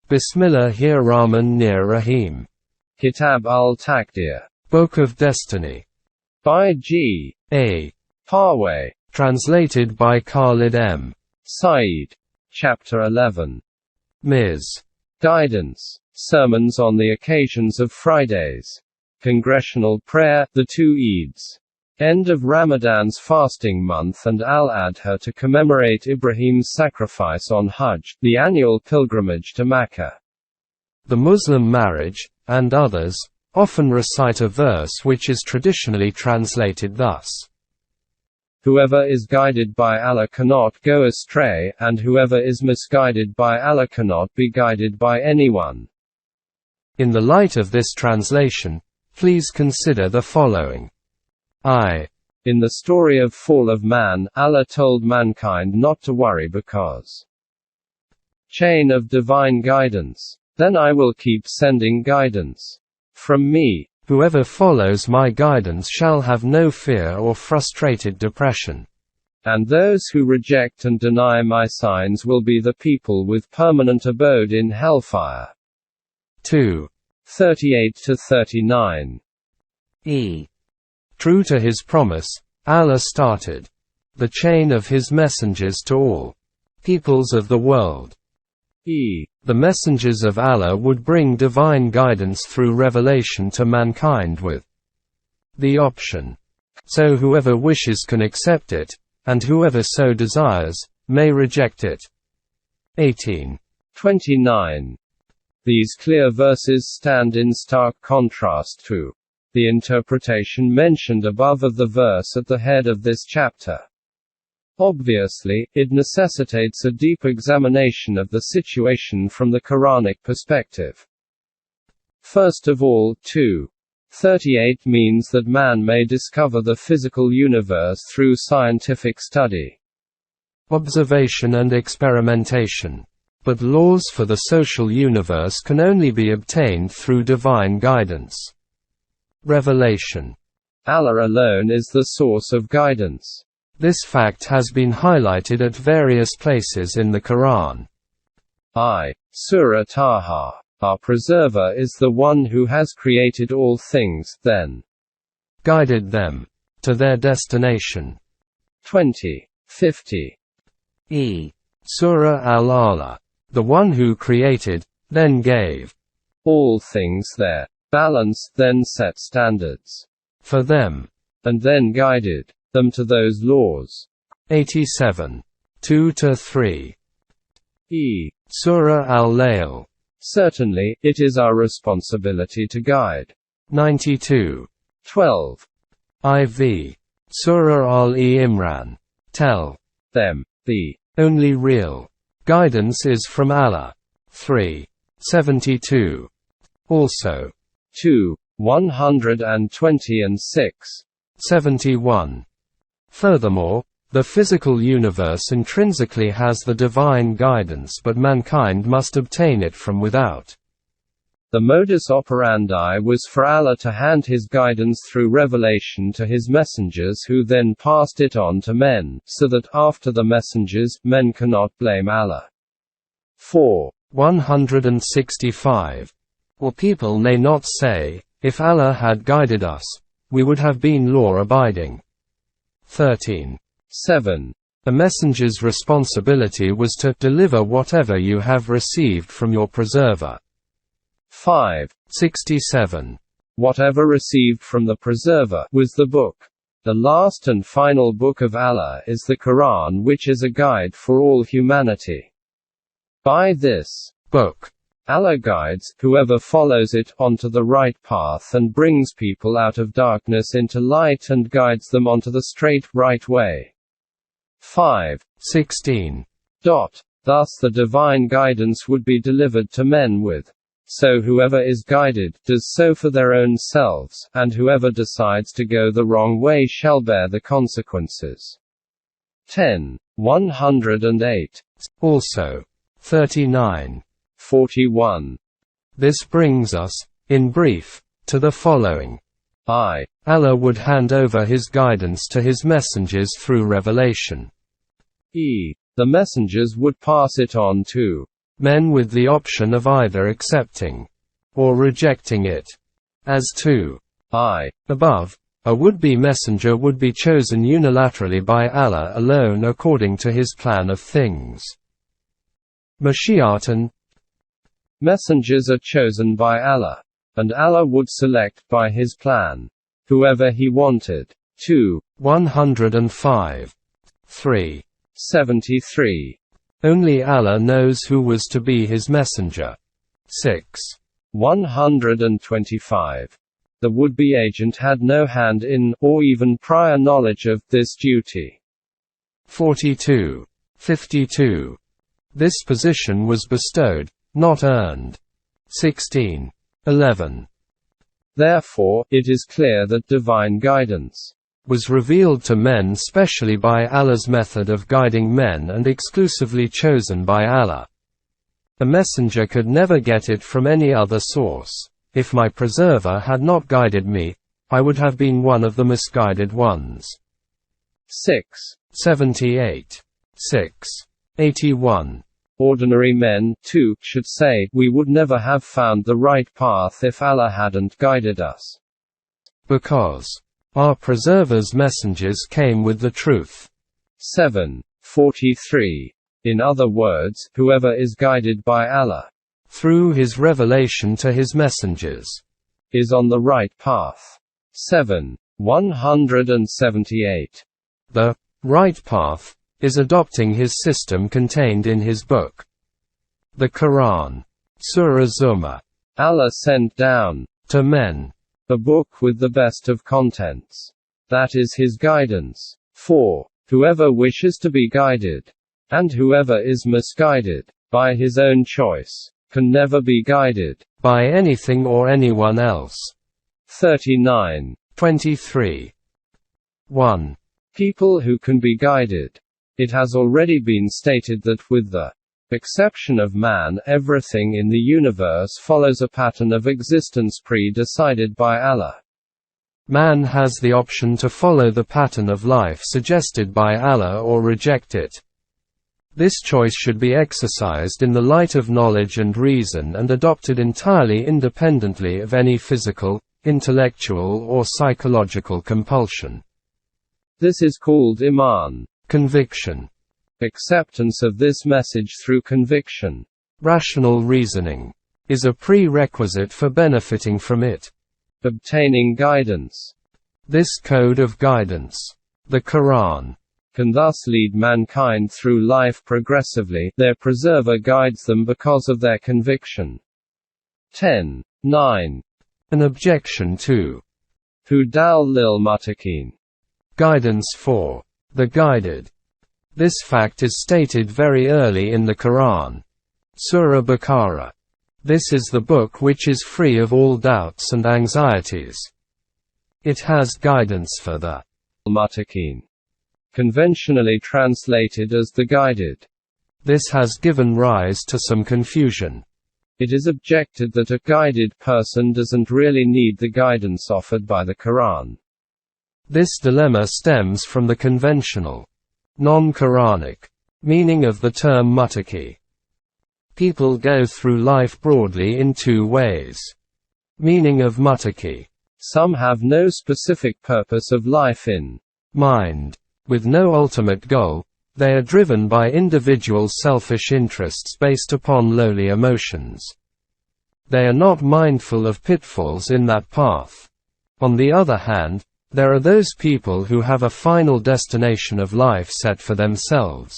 Bismillahir-Rahman-Nir-Rahim. Kitab-ul-Taqdeer. Book of Destiny. By G. A. Parwez. Translated by Khalid M. Said. Chapter 11. Ms. Guidance. Sermons on the occasions of Fridays. Congressional prayer, the two Eids. End of Ramadan's fasting month and Al-Adha to commemorate Ibrahim's sacrifice on Hajj, the annual pilgrimage to Mecca. The Muslim marriage, and others, often recite a verse which is traditionally translated thus. Whoever is guided by Allah cannot go astray, and whoever is misguided by Allah cannot be guided by anyone. In the light of this translation, please consider the following. In the story of fall of man, Allah told mankind not to worry because chain of divine guidance. Then I will keep sending guidance from me. Whoever follows my guidance shall have no fear or frustrated depression. And those who reject and deny my signs will be the people with permanent abode in hellfire. 2:38-39. True to his promise, Allah started the chain of his messengers to all peoples of the world. The messengers of Allah would bring divine guidance through revelation to mankind with the option. So whoever wishes can accept it, and whoever so desires, may reject it. 18:29. These clear verses stand in stark contrast to the interpretation mentioned above of the verse at the head of this chapter. Obviously, it necessitates a deep examination of the situation from the Quranic perspective. First of all, 2:38 means that man may discover the physical universe through scientific study, observation and experimentation. But laws for the social universe can only be obtained through divine guidance. Revelation. Allah alone is the source of guidance. This fact has been highlighted at various places in the Quran. Surah Taha. Our preserver is the one who has created all things, then guided them to their destination. 20:50. Surah Al-Ala. The one who created, then gave all things their balance, then set standards for them, and then guided them to those laws. 87:2-3. Surah Al-Layl. Certainly, it is our responsibility to guide. 92:12. Surah Al-Imran. Tell them, the only real guidance is from Allah. 3:72. Also 2:120 and 6:71. Furthermore, the physical universe intrinsically has the divine guidance, but mankind must obtain it from without. The modus operandi was for Allah to hand his guidance through revelation to his messengers, who then passed it on to men, so that after the messengers, men cannot blame Allah. 4:165. Or people may not say, if Allah had guided us, we would have been law-abiding. 13:7. A messenger's responsibility was to deliver whatever you have received from your preserver. 5:67. Whatever received from the preserver was the book. The last and final book of Allah is the Quran, which is a guide for all humanity. By this book, Allah guides whoever follows it onto the right path and brings people out of darkness into light and guides them onto the straight, right way. 5:16. Thus the divine guidance would be delivered to men with. So whoever is guided, does so for their own selves, and whoever decides to go the wrong way shall bear the consequences. 10:108. Also 39:41. This brings us, in brief, to the following. Allah would hand over his guidance to his messengers through revelation. The messengers would pass it on to men with the option of either accepting or rejecting it. As to I above, a would-be messenger would be chosen unilaterally by Allah alone according to his plan of things. Mashiatan, messengers are chosen by Allah, and Allah would select by his plan whoever he wanted. 2. 105. 3. 73. Only Allah knows who was to be his messenger. 6. 125. The would-be agent had no hand in, or even prior knowledge of, this duty. 42. 52. This position was bestowed, not earned. 16. 11. Therefore, it is clear that divine guidance was revealed to men specially by Allah's method of guiding men and exclusively chosen by Allah. A messenger could never get it from any other source. If my preserver had not guided me, I would have been one of the misguided ones. 6. 78. 6. 81. Ordinary men, too, should say, we would never have found the right path if Allah hadn't guided us. Because our preserver's messengers came with the truth. 7. 43. In other words, whoever is guided by Allah through his revelation to his messengers is on the right path. 7. 178. The right path is adopting his system contained in his book, the Quran. Surah Zumar. Allah sent down to men a book with the best of contents. That is his guidance. 4. Whoever wishes to be guided, and whoever is misguided by his own choice, can never be guided by anything or anyone else. 39. 23. 1. People who can be guided. It has already been stated that with the exception of man, everything in the universe follows a pattern of existence pre-decided by Allah. Man has the option to follow the pattern of life suggested by Allah or reject it. This choice should be exercised in the light of knowledge and reason and adopted entirely independently of any physical, intellectual or psychological compulsion. This is called Iman, conviction. Acceptance of this message through conviction. Rational reasoning is a prerequisite for benefiting from it. Obtaining guidance. This code of guidance, the Quran, can thus lead mankind through life progressively. Their preserver guides them because of their conviction. 10. 9. An objection to Hudal lil Muttaqin. Guidance for the guided. This fact is stated very early in the Quran. Surah Baqarah. This is the book which is free of all doubts and anxieties. It has guidance for the Muttaqin, conventionally translated as the guided. This has given rise to some confusion. It is objected that a guided person doesn't really need the guidance offered by the Quran. This dilemma stems from the conventional, non-Quranic meaning of the term muttaqi. People go through life broadly in two ways. Meaning of muttaqi. Some have no specific purpose of life in mind. With no ultimate goal, they are driven by individual selfish interests based upon lowly emotions. They are not mindful of pitfalls in that path. On the other hand, there are those people who have a final destination of life set for themselves.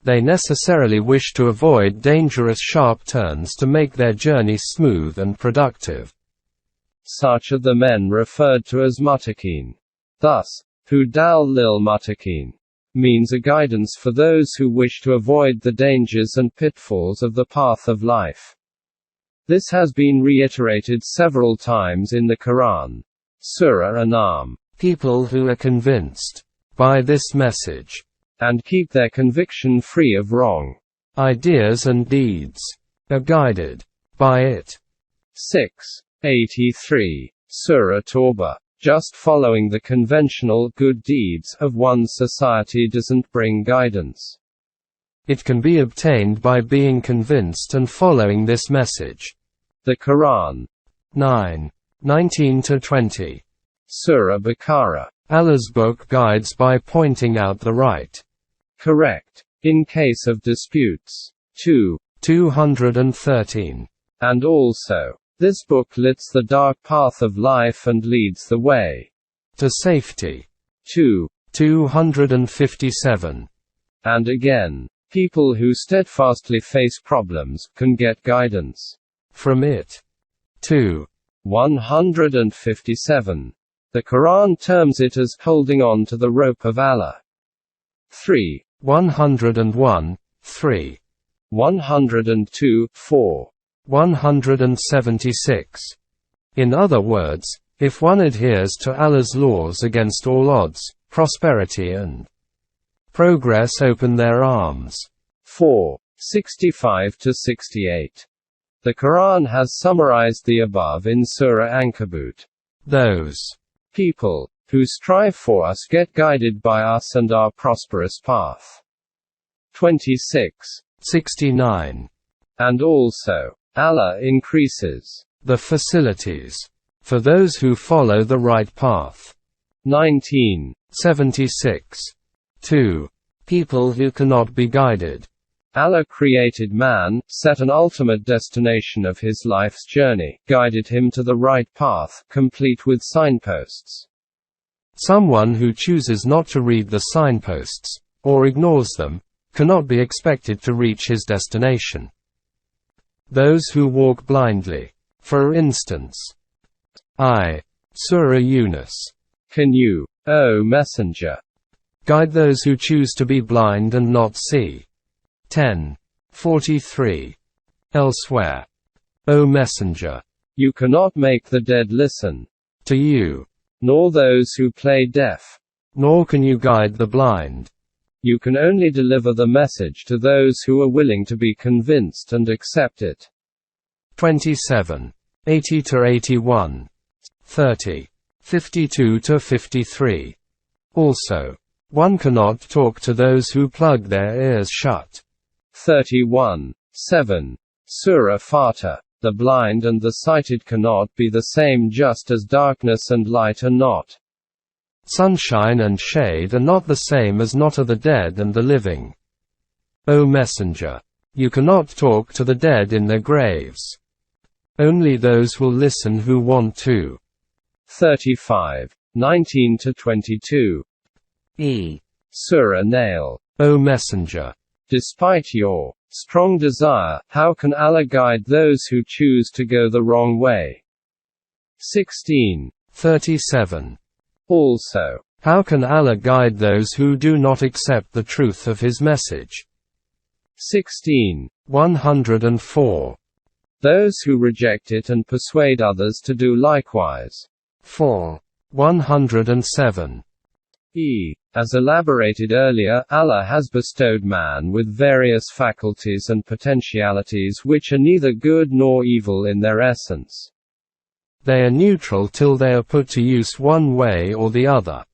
They necessarily wish to avoid dangerous sharp turns to make their journey smooth and productive. Such are the men referred to as muttaqin. Thus, Hudal lil Muttaqin means a guidance for those who wish to avoid the dangers and pitfalls of the path of life. This has been reiterated several times in the Quran. Surah An'am. People who are convinced by this message and keep their conviction free of wrong ideas and deeds are guided by it. 6. 83. Surah Tawbah. Just following the conventional good deeds of one's society doesn't bring guidance. It can be obtained by being convinced and following this message. The Quran. 9:19-20. Surah Baqarah. Allah's book guides by pointing out the right, correct, in case of disputes. 213. And also, this book lights the dark path of life and leads the way to safety. 257. And again, people who steadfastly face problems can get guidance from it. 157. The Quran terms it as holding on to the rope of Allah. 101, 3. 102, 4. 176. In other words, if one adheres to Allah's laws against all odds, prosperity and progress open their arms. 65-68. The Quran has summarized the above in Surah Ankabut. Those people who strive for us get guided by us and our prosperous path. 69. And also, Allah increases the facilities for those who follow the right path. 76. 2. People who cannot be guided. Allah created man, set an ultimate destination of his life's journey, guided him to the right path, complete with signposts. Someone who chooses not to read the signposts, or ignores them, cannot be expected to reach his destination. Those who walk blindly. For instance, Surah Yunus. Can you, O Messenger, guide those who choose to be blind and not see? 10:43. Elsewhere, O Messenger, you cannot make the dead listen to you, nor those who play deaf, nor can you guide the blind. You can only deliver the message to those who are willing to be convinced and accept it. 27:80-81. 30:52-53. Also, one cannot talk to those who plug their ears shut. 31:7. Surah Fatah. The blind and the sighted cannot be the same, just as darkness and light are not. Sunshine and shade are not the same as not are the dead and the living. O Messenger, you cannot talk to the dead in their graves. Only those will listen who want to. 35:19-22. Surah Nail. O Messenger, despite your strong desire, how can Allah guide those who choose to go the wrong way? 16:37. Also, how can Allah guide those who do not accept the truth of His message? 16:104. Those who reject it and persuade others to do likewise. 4:107. As elaborated earlier, Allah has bestowed man with various faculties and potentialities which are neither good nor evil in their essence. They are neutral till they are put to use one way or the other.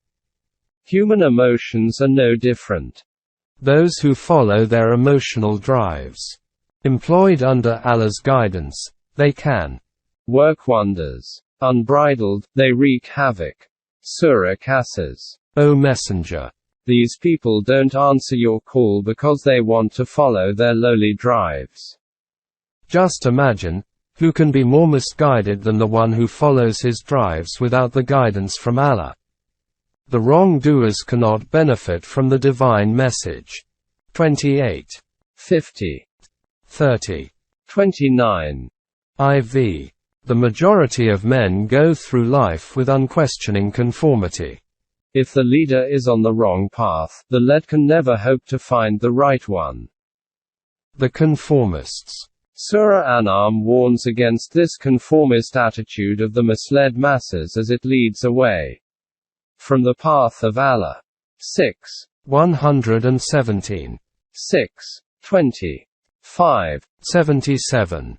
Human emotions are no different. Those who follow their emotional drives, employed under Allah's guidance, they can work wonders. Unbridled, they wreak havoc. Surah Qasas. O Messenger, these people don't answer your call because they want to follow their lowly drives. Just imagine, who can be more misguided than the one who follows his drives without the guidance from Allah? The wrongdoers cannot benefit from the divine message. 28:50. 30. 29. IV. The majority of men go through life with unquestioning conformity. If the leader is on the wrong path, the led can never hope to find the right one. The conformists. Surah An'am warns against this conformist attitude of the misled masses as it leads away from the path of Allah. 117. 5:77.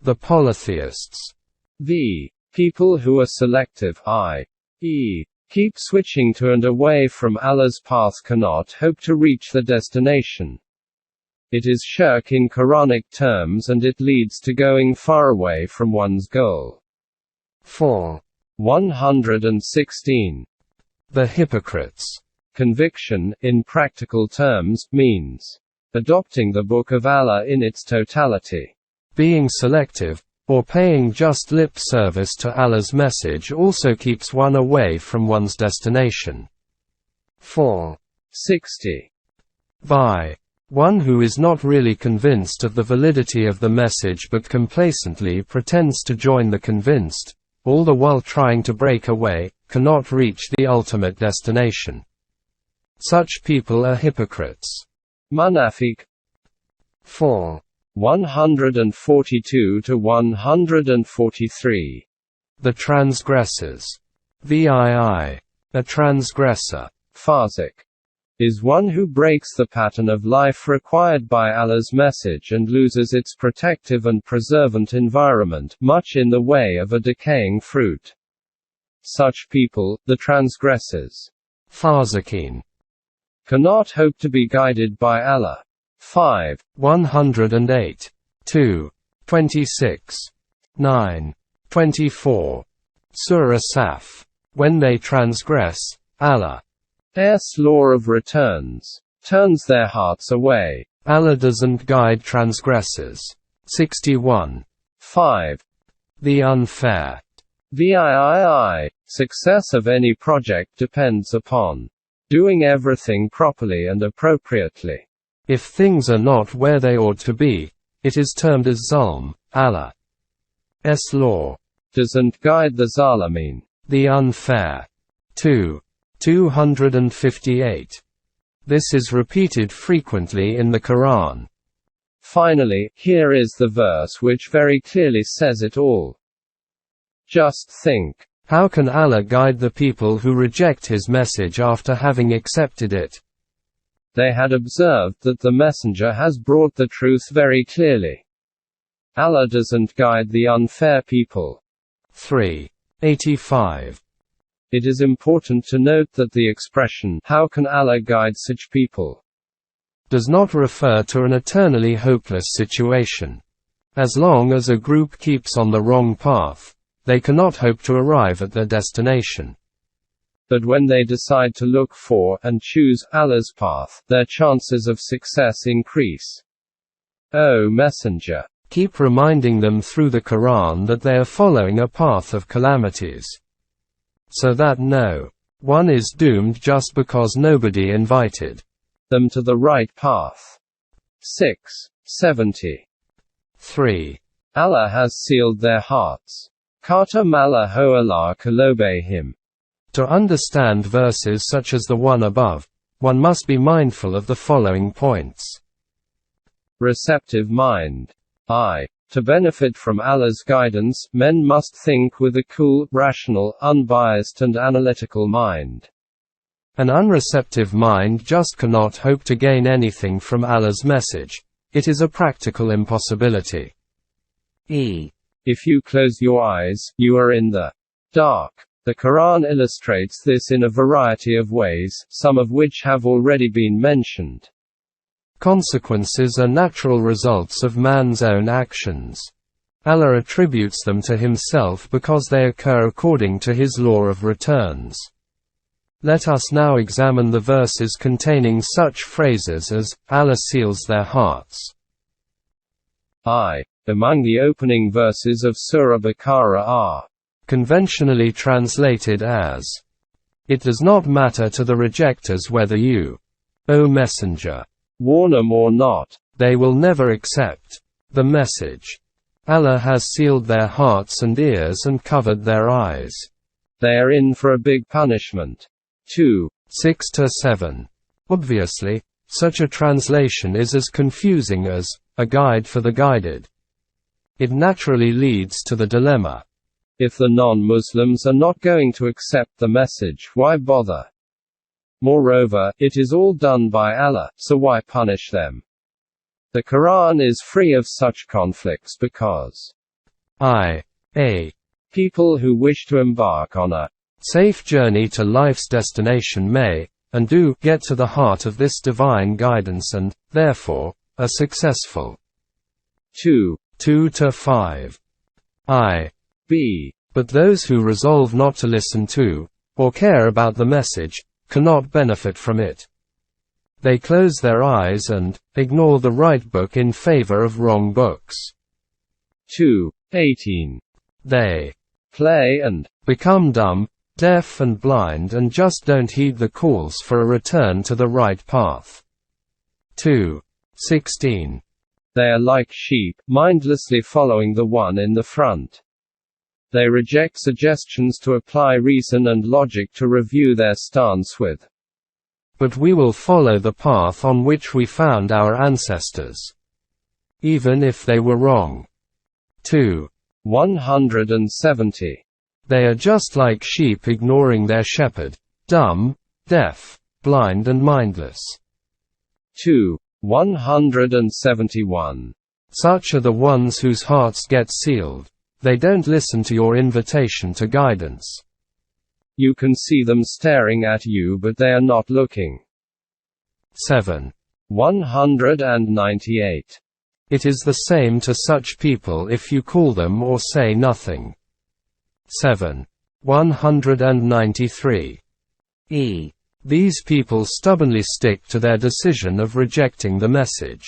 The polytheists. The people who are selective, i.e., keep switching to and away from Allah's path, cannot hope to reach the destination. It is shirk in Quranic terms, and it leads to going far away from one's goal. 4. 116. The hypocrites. Conviction, in practical terms, means adopting the Book of Allah in its totality. Being selective, or paying just lip service to Allah's message also keeps one away from one's destination. 4. 60. By one who is not really convinced of the validity of the message but complacently pretends to join the convinced, all the while trying to break away, cannot reach the ultimate destination. Such people are hypocrites. Munafiq. 4. 142 to 143. The transgressors. VII. A transgressor. Fasiq is one who breaks the pattern of life required by Allah's message and loses its protective and preservant environment, much in the way of a decaying fruit. Such people, the transgressors, Fasiqeen, cannot hope to be guided by Allah. 5. 108. 2. 26. 9. 24. Surah Saf. When they transgress, Allah's law of returns turns their hearts away. Allah doesn't guide transgressors. 61. 5. The unfair. VIII. Success of any project depends upon doing everything properly and appropriately. If things are not where they ought to be, it is termed as zulm. Allah's law doesn't guide the Zalimin. The unfair. 2. 258. This is repeated frequently in the Quran. Finally, here is the verse which very clearly says it all. Just think. How can Allah guide the people who reject His message after having accepted it? They had observed that the messenger has brought the truth very clearly. Allah doesn't guide the unfair people. 3. 85. It is important to note that the expression, "How can Allah guide such people?" does not refer to an eternally hopeless situation. As long as a group keeps on the wrong path, they cannot hope to arrive at their destination. But when they decide to look for, and choose, Allah's path, their chances of success increase. O Messenger, keep reminding them through the Quran that they are following a path of calamities, so that no one is doomed just because nobody invited them to the right path. 6. 70. 3. Allah has sealed their hearts. Kata mala ho Allah kalobehim. To understand verses such as the one above, one must be mindful of the following points. Receptive mind. To benefit from Allah's guidance, men must think with a cool, rational, unbiased and analytical mind. An unreceptive mind just cannot hope to gain anything from Allah's message. It is a practical impossibility. If you close your eyes, you are in the dark. The Quran illustrates this in a variety of ways, some of which have already been mentioned. Consequences are natural results of man's own actions. Allah attributes them to Himself because they occur according to His law of returns. Let us now examine the verses containing such phrases as, Allah seals their hearts. Among the opening verses of Surah Baqarah are conventionally translated as, "It does not matter to the rejectors whether you, O Messenger, warn them or not. They will never accept the message. Allah has sealed their hearts and ears and covered their eyes. They are in for a big punishment." 2. 6-7. Obviously, such a translation is as confusing as a guide for the guided. It naturally leads to the dilemma. If the non-Muslims are not going to accept the message, why bother? Moreover, it is all done by Allah, so why punish them? The Quran is free of such conflicts because people who wish to embark on a safe journey to life's destination may, and do, get to the heart of this divine guidance and, therefore, are successful. 2. 2 to 5. I. B. But those who resolve not to listen to, or care about the message, cannot benefit from it. They close their eyes and ignore the right book in favor of wrong books. 2. 18. They Play and become dumb, deaf and blind and just don't heed the calls for a return to the right path. 2. 16. They are like sheep, mindlessly following the one in the front. They reject suggestions to apply reason and logic to review their stance with. But we will follow the path on which we found our ancestors, even if they were wrong. 2. 170. They are just like sheep ignoring their shepherd, dumb, deaf, blind and mindless. 2. 171. Such are the ones whose hearts get sealed. They don't listen to your invitation to guidance. You can see them staring at you but they are not looking. 7. 198. It is the same to such people if you call them or say nothing. 7. 193. E. These people stubbornly stick to their decision of rejecting the message.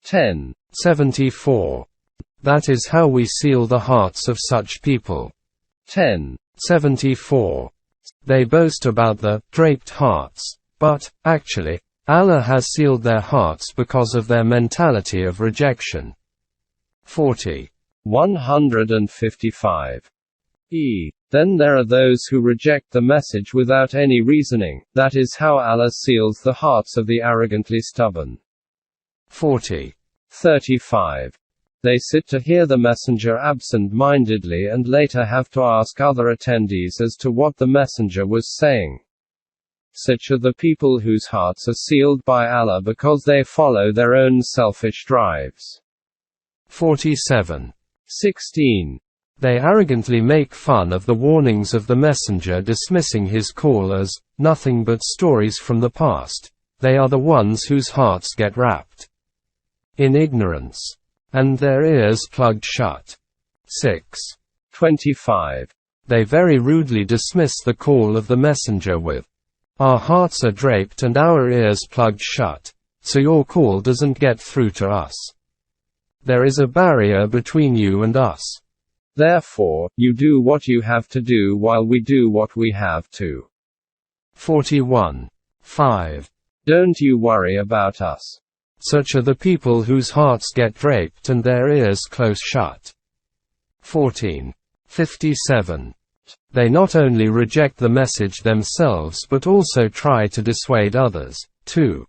10. 74. That is how we seal the hearts of such people. 10. 74. They boast about the draped hearts, but, actually, Allah has sealed their hearts because of their mentality of rejection. 40. 155. E. Then there are those who reject the message without any reasoning. That is how Allah seals the hearts of the arrogantly stubborn. 40. 35. They sit to hear the messenger absent-mindedly and later have to ask other attendees as to what the messenger was saying. Such are the people whose hearts are sealed by Allah because they follow their own selfish drives. 47. 16. They arrogantly make fun of the warnings of the messenger, dismissing his call as nothing but stories from the past. They are the ones whose hearts get wrapped in ignorance, and their ears plugged shut. 6. 25. They very rudely dismiss the call of the messenger with, "Our hearts are draped and our ears plugged shut, so your call doesn't get through to us. There is a barrier between you and us. Therefore, you do what you have to do while we do what we have to." 41. 5. Don't you worry about us. Such are the people whose hearts get draped and their ears close shut. 14. 57. They not only reject the message themselves but also try to dissuade others, too.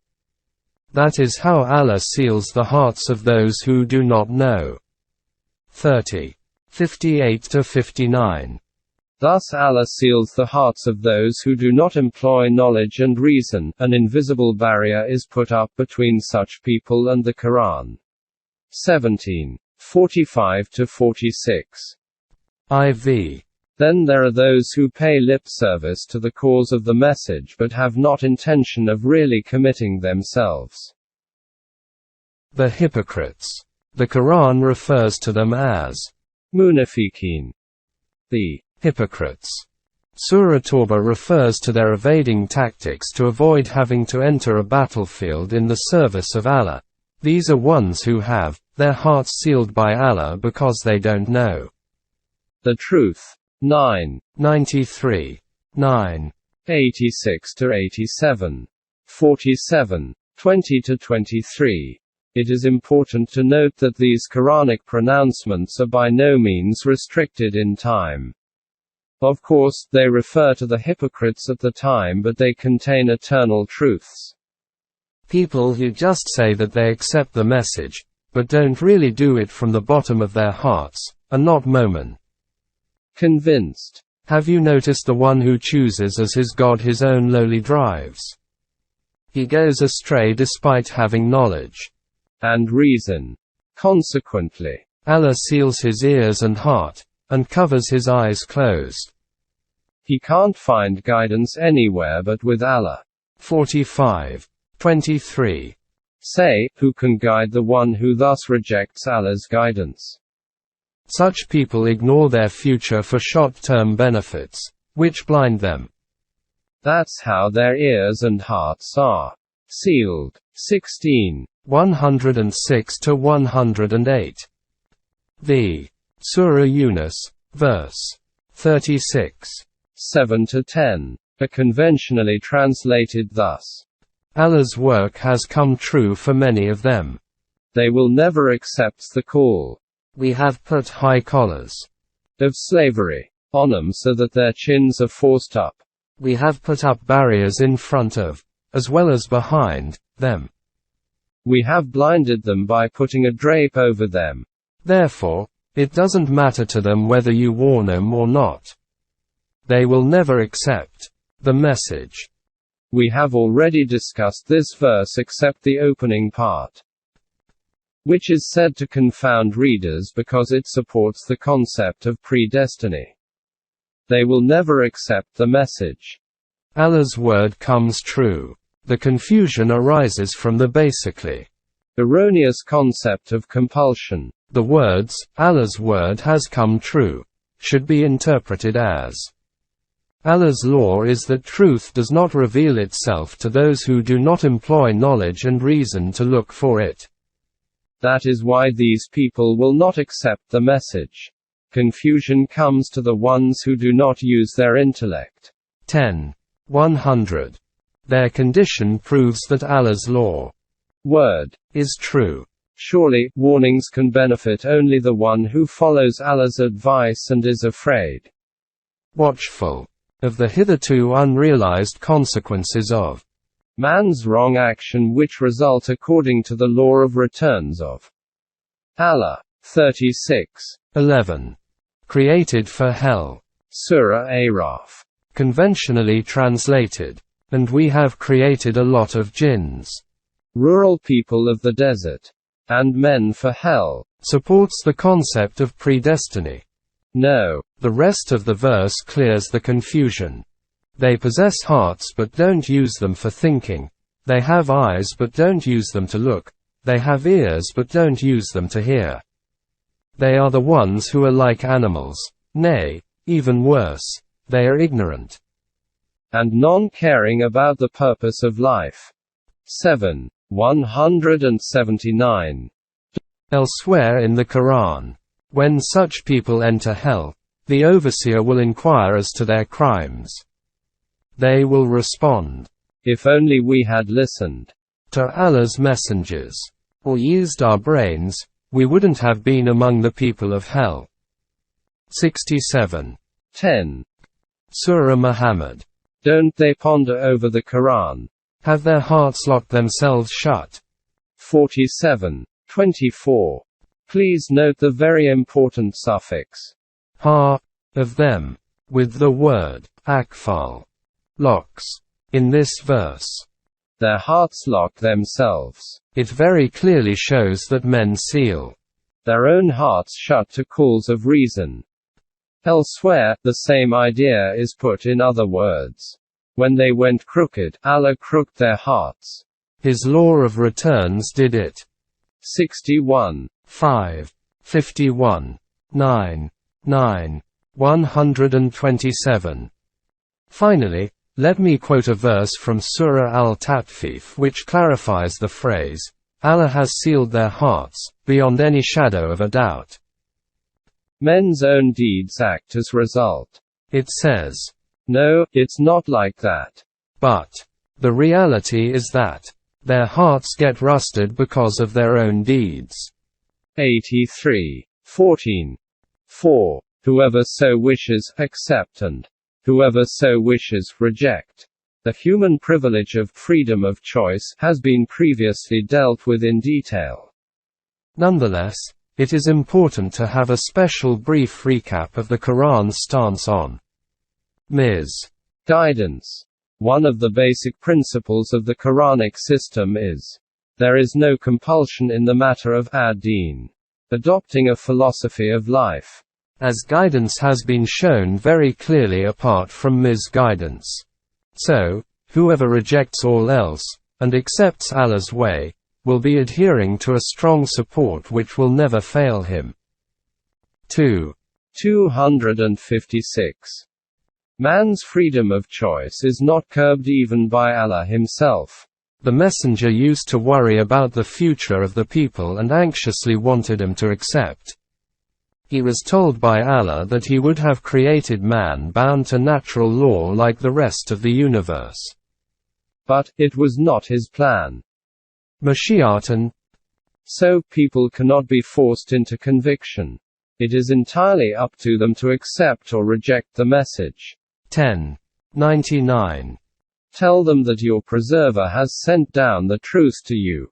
That is how Allah seals the hearts of those who do not know. 30. 58 to 59. Thus Allah seals the hearts of those who do not employ knowledge and reason. An invisible barrier is put up between such people and the Quran. 17. 45 to 46. IV. Then there are those who pay lip service to the cause of the message but have not intention of really committing themselves. The hypocrites. The Quran refers to them as Munafiqeen, the hypocrites. Surah Tawbah refers to their evading tactics to avoid having to enter a battlefield in the service of Allah. These are ones who have their hearts sealed by Allah because they don't know the truth. 9. 93. 9. 86 to 87. 47. 20 to 23. It is important to note that these Quranic pronouncements are by no means restricted in time. Of course, they refer to the hypocrites at the time, but they contain eternal truths. People who just say that they accept the message, but don't really do it from the bottom of their hearts, are not mu'min. Convinced. Have you noticed the one who chooses as his God his own lowly drives? He goes astray despite having knowledge and reason. Consequently, Allah seals his ears and heart, and covers his eyes closed. He can't find guidance anywhere but with Allah. 45. 23. Say, who can guide the one who thus rejects Allah's guidance? Such people ignore their future for short-term benefits, which blind them. That's how their ears and hearts are sealed. 16. 106–108. The Surah Yunus, verse 36. 7–10. Are conventionally translated thus. Allah's work has come true for many of them. They will never accept the call. We have put high collars of slavery on them so that their chins are forced up. We have put up barriers in front of, as well as behind, them. We have blinded them by putting a drape over them. Therefore, it doesn't matter to them whether you warn them or not. They will never accept the message. We have already discussed this verse except the opening part, which is said to confound readers because it supports the concept of predestiny. They will never accept the message. Allah's word comes true. The confusion arises from the basically erroneous concept of compulsion. The words, Allah's word has come true, should be interpreted as Allah's law is that truth does not reveal itself to those who do not employ knowledge and reason to look for it. That is why these people will not accept the message. Confusion comes to the ones who do not use their intellect. 10. 100. Their condition proves that Allah's law, word, is true. Surely, warnings can benefit only the one who follows Allah's advice and is afraid, watchful of the hitherto unrealized consequences of man's wrong action which result according to the law of returns of Allah. 36. 11. Created for hell. Surah Araf. Conventionally translated. And we have created a lot of jinns, rural people of the desert, and men for hell. Supports the concept of predestiny. No. The rest of the verse clears the confusion. They possess hearts but don't use them for thinking. They have eyes but don't use them to look. They have ears but don't use them to hear. They are the ones who are like animals. Nay, even worse, they are ignorant and non-caring about the purpose of life. 7. 179. Elsewhere in the Quran, when such people enter hell, the overseer will inquire as to their crimes. They will respond, if only we had listened to Allah's messengers, or used our brains, we wouldn't have been among the people of hell. 67. 10. Surah Muhammad. Don't they ponder over the Quran? Have their hearts locked themselves shut? 47. 24. Please note the very important suffix ha of them, with the word akfal, locks, in this verse. Their hearts lock themselves. It very clearly shows that men seal their own hearts shut to calls of reason. Elsewhere, the same idea is put in other words. When they went crooked, Allah crooked their hearts. His law of returns did it. 61. 5. 51. 9. 9. 127. Finally, let me quote a verse from Surah Al-Tatfif which clarifies the phrase, Allah has sealed their hearts, beyond any shadow of a doubt. Men's own deeds act as result. It says, no, it's not like that. But the reality is that their hearts get rusted because of their own deeds. 83. 14. 4. Whoever so wishes, accept, and whoever so wishes, reject. The human privilege of freedom of choice has been previously dealt with in detail. Nonetheless, it is important to have a special brief recap of the Quran's stance on Ms. guidance. One of the basic principles of the Quranic system is, there is no compulsion in the matter of ad-din, adopting a philosophy of life, as guidance has been shown very clearly apart from misguidance. So, whoever rejects all else, and accepts Allah's way, will be adhering to a strong support which will never fail him. 256. Man's freedom of choice is not curbed even by Allah himself. The messenger used to worry about the future of the people and anxiously wanted them to accept. He was told by Allah that he would have created man bound to natural law like the rest of the universe. But it was not his plan. Mashiatan. So, people cannot be forced into conviction. It is entirely up to them to accept or reject the message. 1099. Tell them that your preserver has sent down the truth to you.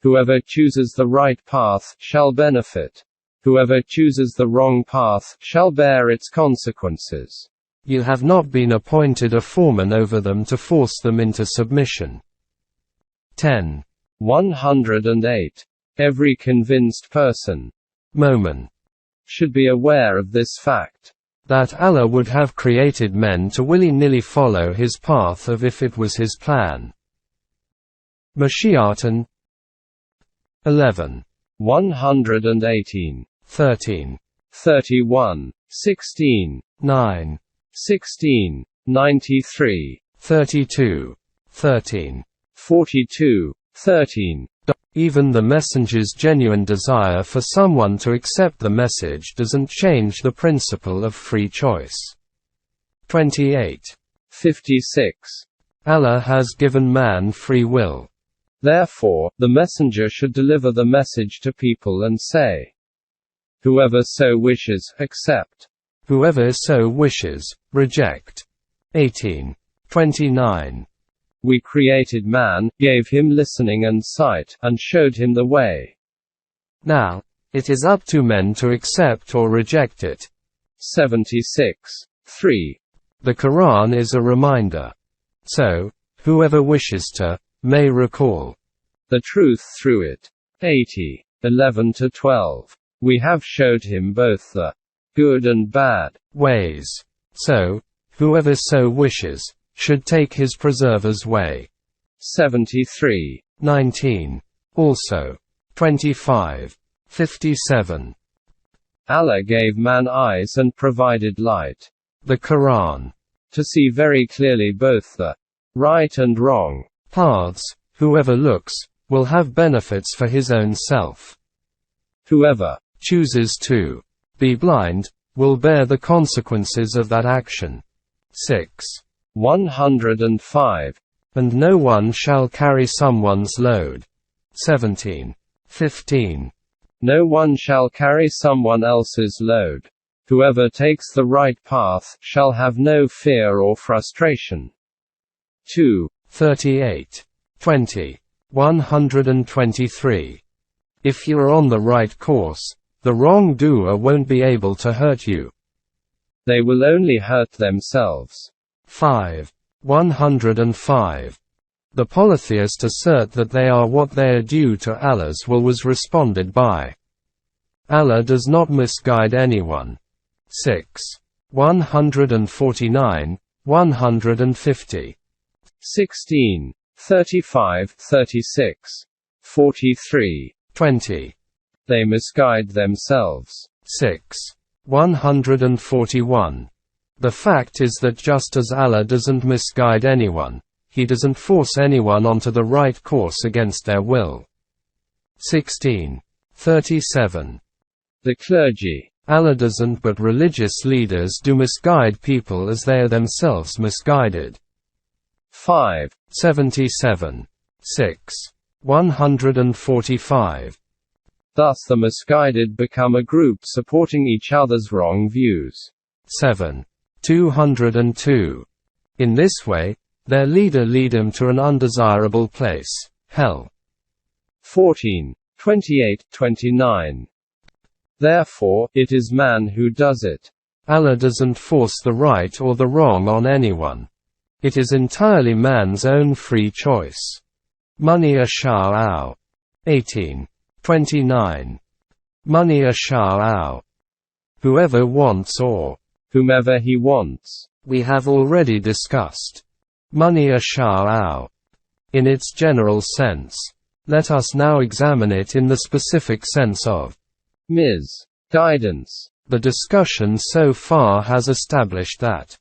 Whoever chooses the right path shall benefit. Whoever chooses the wrong path shall bear its consequences. You have not been appointed a foreman over them to force them into submission. 108. Every convinced person, Momen, should be aware of this fact, that Allah would have created men to willy-nilly follow his path if it was his plan. Mashiatan. 11. 118. 13. 31. 16. 9. 16. 93. 32. 13. 42. 13. Even the messenger's genuine desire for someone to accept the message doesn't change the principle of free choice. 28. 56. Allah has given man free will. Therefore, the messenger should deliver the message to people and say, whoever so wishes, accept. Whoever so wishes, reject. 18. 29. We created man, gave him listening and sight, and showed him the way. Now, it is up to men to accept or reject it. 76. 3. The Quran is a reminder. So, whoever wishes to, may recall the truth through it. 80. 11-12. We have showed him both the good and bad ways. So, whoever so wishes, should take his preserver's way. 73. 19. Also. 25. 57. Allah gave man eyes and provided light. The Quran. To see very clearly both the right and wrong paths. Whoever looks, will have benefits for his own self. Whoever chooses to be blind, will bear the consequences of that action. 6. 105. And no one shall carry someone's load. 17. 15. No one shall carry someone else's load. Whoever takes the right path, shall have no fear or frustration. 2. 38. 20. 123. If you are on the right course, the wrongdoer won't be able to hurt you. They will only hurt themselves. 5. 105. The polytheists assert that they are what they are due to Allah's will was responded by. Allah does not misguide anyone. 6. 149, 150. 16. 35, 36. 43. 20. They misguide themselves. 6. 141. The fact is that just as Allah doesn't misguide anyone, He doesn't force anyone onto the right course against their will. 16. 37. The clergy. Allah doesn't, but religious leaders do misguide people as they are themselves misguided. 5. 77. 6. 145. Thus the misguided become a group supporting each other's wrong views. 7. 202. In this way, their leader lead them to an undesirable place, hell. 14. 28, 29. Therefore, it is man who does it. Allah doesn't force the right or the wrong on anyone. It is entirely man's own free choice. Money Asha'au. 18. 29. Money Asha'au. Whoever wants or whomever he wants. We have already discussed. Money Asha'au. In its general sense. Let us now examine it in the specific sense of Ms. Guidance. The discussion so far has established that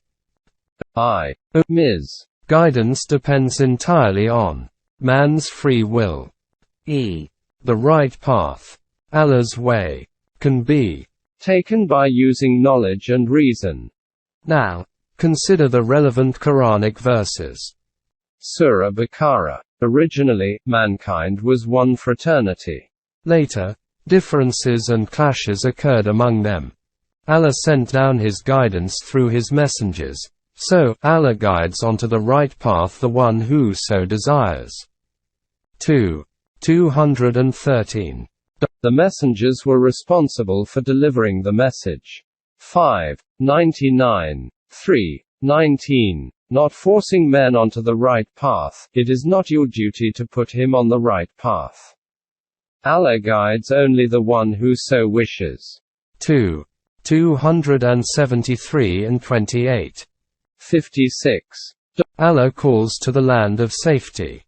Ms. Guidance depends entirely on man's free will. The right path, Allah's way, can be taken by using knowledge and reason. Now, consider the relevant Quranic verses. Surah Baqarah. Originally, mankind was one fraternity. Later, differences and clashes occurred among them. Allah sent down His guidance through His messengers, so Allah guides onto the right path the one who so desires. 213. The messengers were responsible for delivering the message. 599. 3:19. Not forcing men onto the right path, it is not your duty to put him on the right path. Allah guides only the one who so wishes. 273 and 28. 56. Allah calls to the land of safety.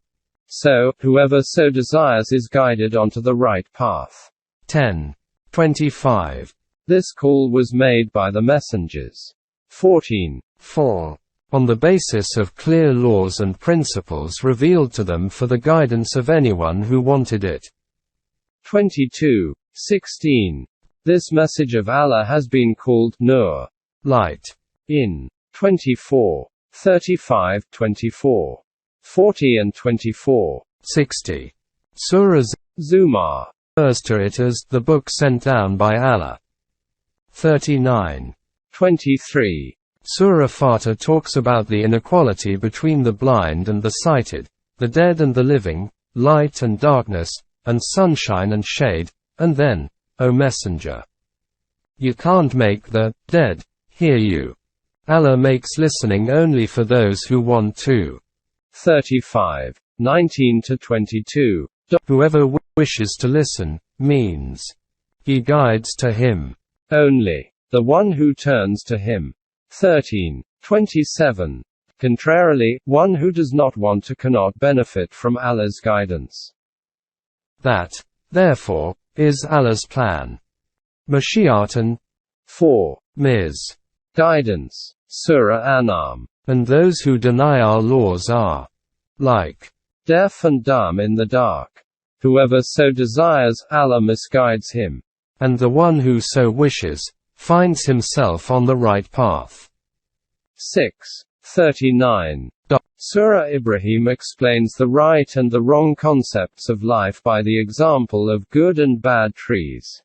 So, whoever so desires is guided onto the right path. 10:25. This call was made by the messengers. 14:4. On the basis of clear laws and principles revealed to them for the guidance of anyone who wanted it. 22:16. This message of Allah has been called Nur, light, in 24:35, 24, 40 and 24:60. Surah Zumar refers to it as the book sent down by Allah. 39:23. Surah Fatah talks about the inequality between the blind and the sighted, the dead and the living, light and darkness, and sunshine and shade, and then, O Messenger, you can't make the dead hear you. Allah makes listening only for those who want to. 35:19-22. Whoever wishes to listen, means He guides to Him only, the one who turns to Him. 13:27. Contrarily, one who does not want to cannot benefit from Allah's guidance. That, therefore, is Allah's plan. Mashiatan 4. Ms. Guidance. Surah An'am. And those who deny our laws are like deaf and dumb in the dark. Whoever so desires, Allah misguides him. And the one who so wishes, finds himself on the right path. 6:39. Surah Ibrahim explains the right and the wrong concepts of life by the example of good and bad trees.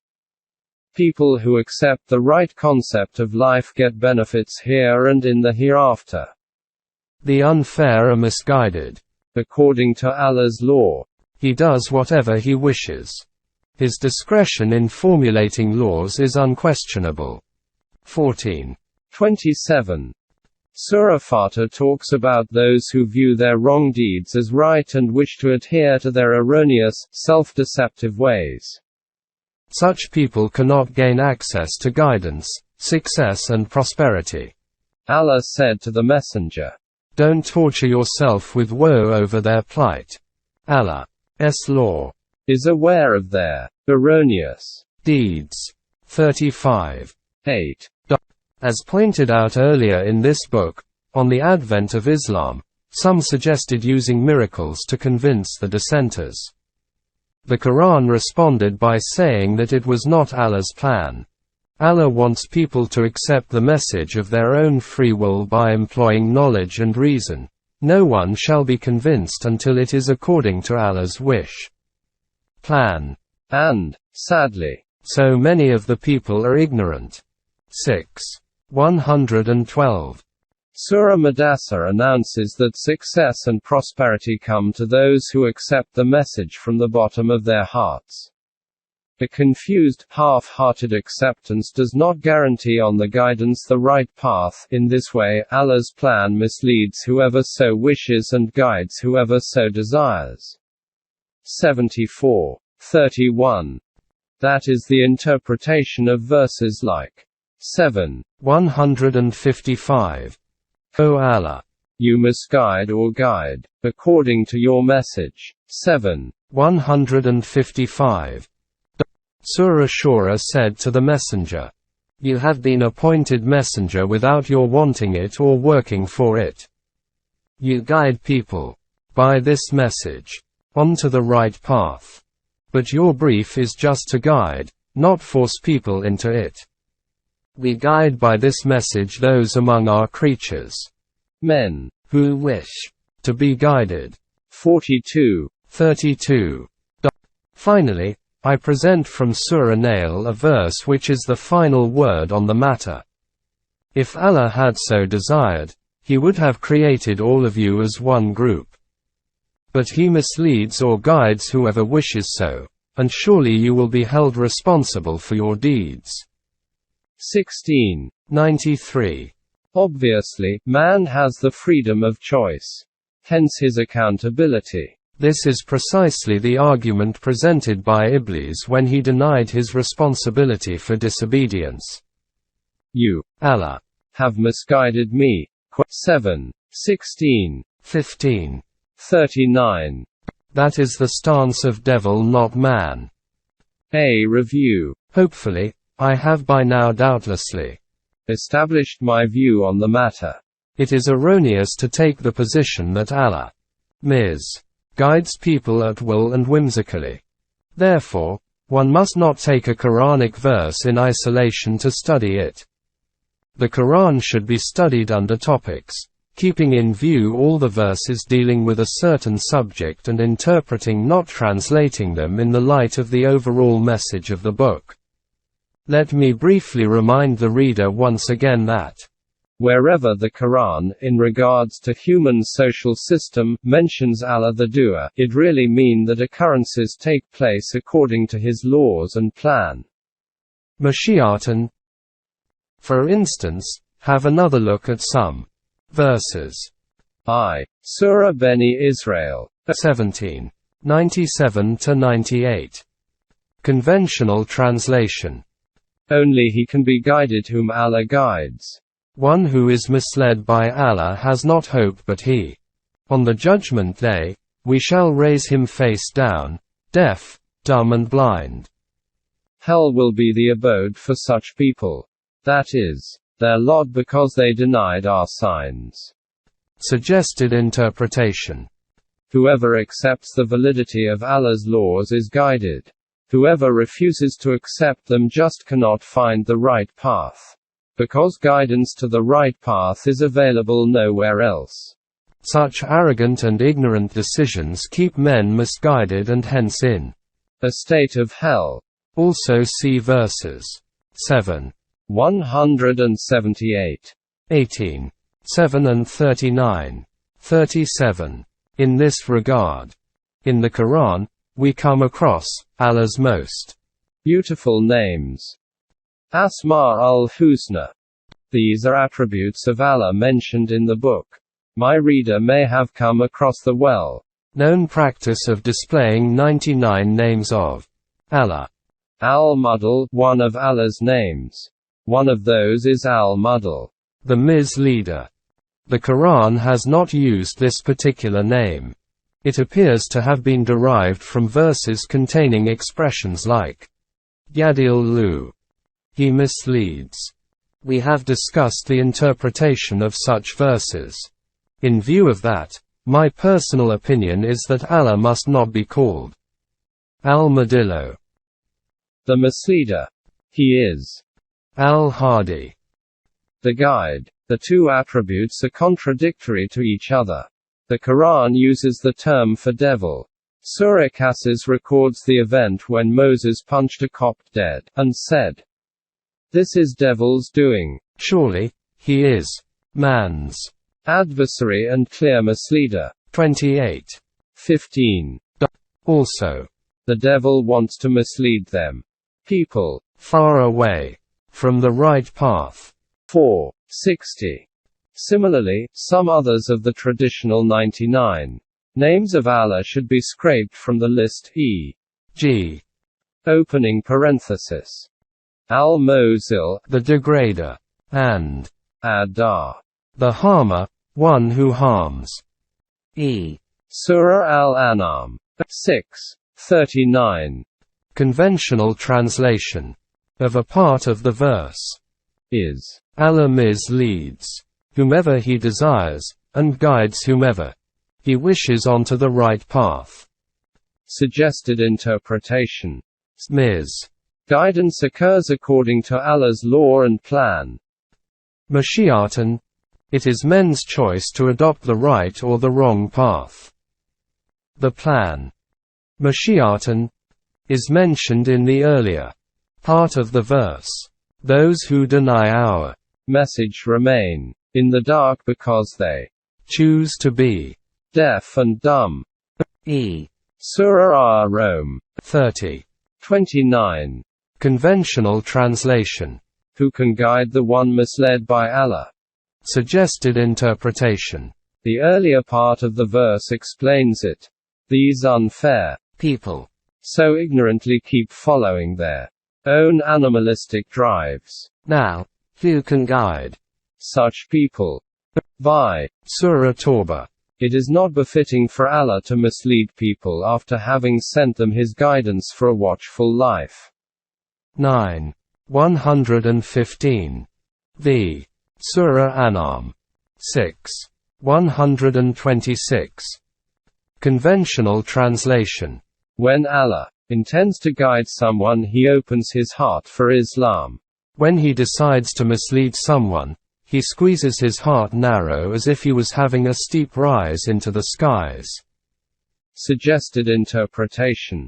People who accept the right concept of life get benefits here and in the hereafter. The unfair are misguided. According to Allah's law, He does whatever He wishes. His discretion in formulating laws is unquestionable. 14:27. Surah Fatah talks about those who view their wrong deeds as right and wish to adhere to their erroneous, self-deceptive ways. Such people cannot gain access to guidance, success and prosperity. Allah said to the Messenger, Don't torture yourself with woe over their plight. Allah's law is aware of their erroneous deeds. 35:8. As pointed out earlier in this book, on the advent of Islam, some suggested using miracles to convince the dissenters. The Quran responded by saying that it was not Allah's plan. Allah wants people to accept the message of their own free will by employing knowledge and reason. No one shall be convinced until it is according to Allah's wish, plan, and, sadly, so many of the people are ignorant. 6:112. Surah Mudassir announces that success and prosperity come to those who accept the message from the bottom of their hearts. A confused, half-hearted acceptance does not guarantee on the guidance the right path. In this way, Allah's plan misleads whoever so wishes and guides whoever so desires. 74:31. That is the interpretation of verses like 7:155. O Allah, you misguide or guide, according to your message. 7 155. Surah Shura said to the messenger, "You have been appointed messenger without your wanting it or working for it. You guide people, by this message, onto the right path. But your brief is just to guide, not force people into it. We guide by this message those among our creatures, men, who wish to be guided." 42. 32. Finally, I present from Surah Nahl a verse which is the final word on the matter. If Allah had so desired, He would have created all of you as one group. But He misleads or guides whoever wishes so, and surely you will be held responsible for your deeds. 16. 93. Obviously, man has the freedom of choice. Hence his accountability. This is precisely the argument presented by Iblis when he denied his responsibility for disobedience. You, Allah, have misguided me. 7. 16. 15. 39. That is the stance of devil, not man. A review. Hopefully, I have by now doubtlessly established my view on the matter. It is erroneous to take the position that Allah guides people at will and whimsically. Therefore, one must not take a Quranic verse in isolation to study it. The Quran should be studied under topics, keeping in view all the verses dealing with a certain subject and interpreting, not translating them in the light of the overall message of the book. Let me briefly remind the reader once again that wherever the Quran, in regards to human social system, mentions Allah the doer, it really means that occurrences take place according to His laws and plan. Mashiatan. For instance, have another look at some verses. Surah Beni Israel. 17. 97–98. Conventional translation. Only he can be guided whom Allah guides. One who is misled by Allah has not hope but he. On the judgment day, we shall raise him face down, deaf, dumb and blind. Hell will be the abode for such people. That is, their lot because they denied our signs. Suggested interpretation. Whoever accepts the validity of Allah's laws is guided. Whoever refuses to accept them just cannot find the right path. Because guidance to the right path is available nowhere else. Such arrogant and ignorant decisions keep men misguided and hence in a state of hell. Also see verses 7. 178. 18. 7 and 39. 37. In this regard, in the Quran, we come across Allah's most beautiful names. Asma al-Husna. These are attributes of Allah mentioned in the book. My reader may have come across the well-known practice of displaying 99 names of Allah. Al-Muddal, one of Allah's names. One of those is Al-Muddal, the misleader. The Quran has not used this particular name. It appears to have been derived from verses containing expressions like Yadil-lu, he misleads. We have discussed the interpretation of such verses. In view of that, my personal opinion is that Allah must not be called Al-Mudillo, the misleader. He is Al-Hadi, the guide. The two attributes are contradictory to each other. The Quran uses the term for devil. Surah Qasas records the event when Moses punched a Copt dead, and said, "This is devil's doing. Surely, he is man's adversary and clear misleader." 28. 15. Also, the devil wants to mislead them. People far away from the right path. 4. 60. Similarly, some others of the traditional 99 names of Allah should be scraped from the list, e.g. opening parenthesis, Al-Mozil, the degrader, and Adar, the harmer, one who harms. Surah Al-An'am. 6. 39. Conventional translation of a part of the verse Is Allah misleads whomever He desires, and guides whomever He wishes onto the right path. suggested interpretation. Mis. Guidance occurs according to Allah's law and plan. Mashiatan. It is men's choice to adopt the right or the wrong path. The plan. Mashiatan is mentioned in the earlier part of the verse. Those who deny our message remain in the dark because they choose to be deaf and dumb. E. Surah Ar-Rum 30. 29. Conventional translation. Who can guide the one misled by Allah? Suggested interpretation. The earlier part of the verse explains it. These unfair people so ignorantly keep following their own animalistic drives. Now, who can guide such people? By Surah Tawbah. It is not befitting for Allah to mislead people after having sent them His guidance for a watchful life. 9. 115. The Surah An'am 6. 126. Conventional translation. When Allah intends to guide someone, He opens his heart for Islam. When He decides to mislead someone, He squeezes his heart narrow as if he was having a steep rise into the skies. Suggested interpretation.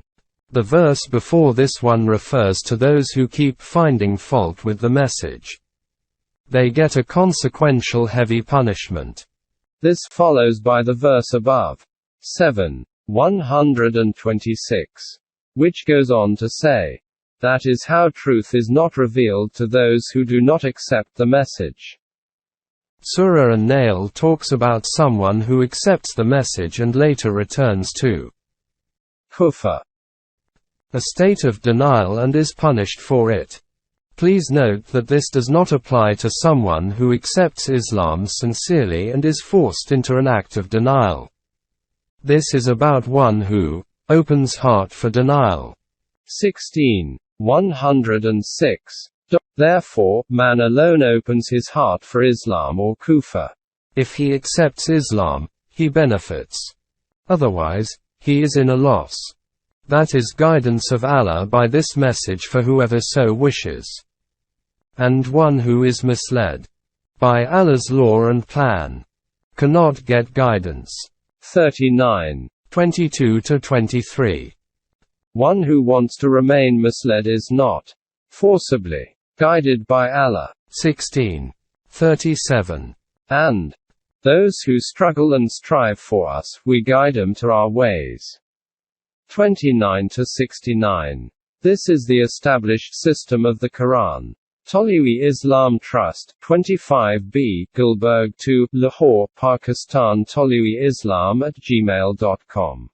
The verse before this one refers to those who keep finding fault with the message. They get a consequential heavy punishment. This follows by the verse above. 7. 126. Which goes on to say, that is how truth is not revealed to those who do not accept the message. Surah An-Nahl talks about someone who accepts the message and later returns to kufr, a state of denial, and is punished for it. Please note that this does not apply to someone who accepts Islam sincerely and is forced into an act of denial. This is about one who opens heart for denial. 16. 106. Therefore, man alone opens his heart for Islam or kufr. If he accepts Islam, he benefits. Otherwise, he is in a loss. That is guidance of Allah by this message for whoever so wishes. And one who is misled by Allah's law and plan cannot get guidance. 39. 22-23. One who wants to remain misled is not forcibly guided by Allah. 16. 37. And those who struggle and strive for us, we guide them to our ways. 29-69. This is the established system of the Quran. Tolui Islam Trust, 25B, Gulberg 2, Lahore, Pakistan. Tolui Islam @gmail.com